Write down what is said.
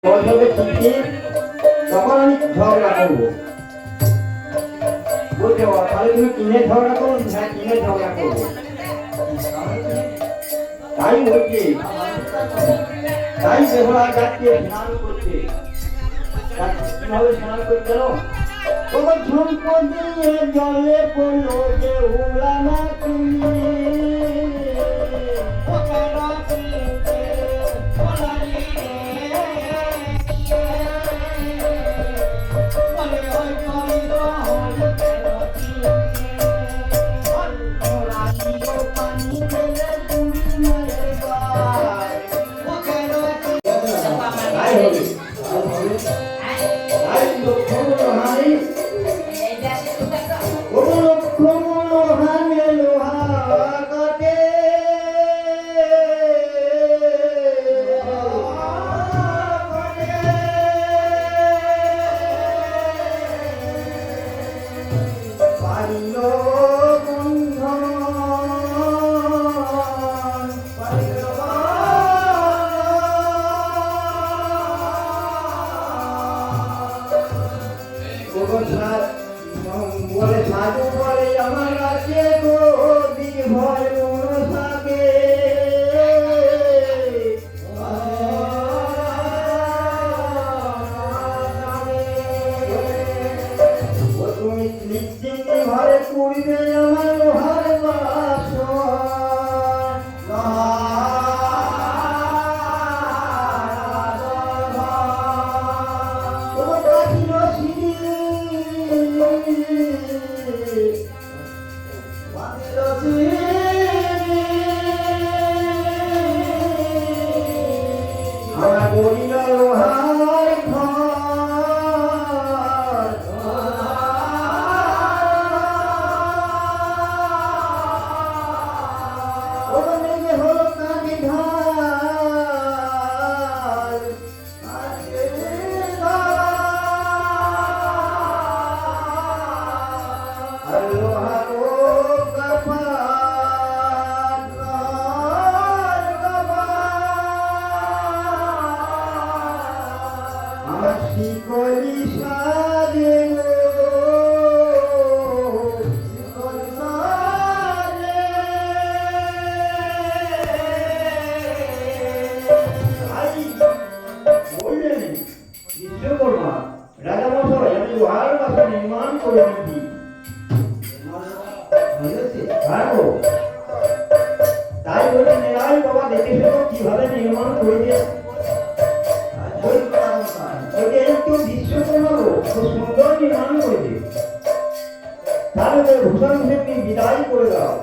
বলবে ঠিকই তখন আমি ঝগড়া করবো বলতে তাহলে তুমি কিনে ঝগড়া করো হ্যাঁ কিনে ঝগড়া করবো তাই বলছে তাই বেহরা যাচ্ছে স্নান করছে কিভাবে স্নান করতে গেল তোমার ঝুমকো দিয়ে জলে পড়লো যে উড়ানা তুমি বলে সাধু বলে আমার কাছে গো দিদি ভয় থাকে তুমি নিশ্চিন্তে ঘরে পুড়বে আমার লোহার নির্মাণ করে দিবি তাই বলে নেরাই বাবা দেখেছিল কিভাবে নির্মাণ করে দিয়ে একটু বিশ্বকর্মা খুব সুন্দর নির্মাণ করে দিয়ে তাহলে ভূষণ বিদায় করে দাও।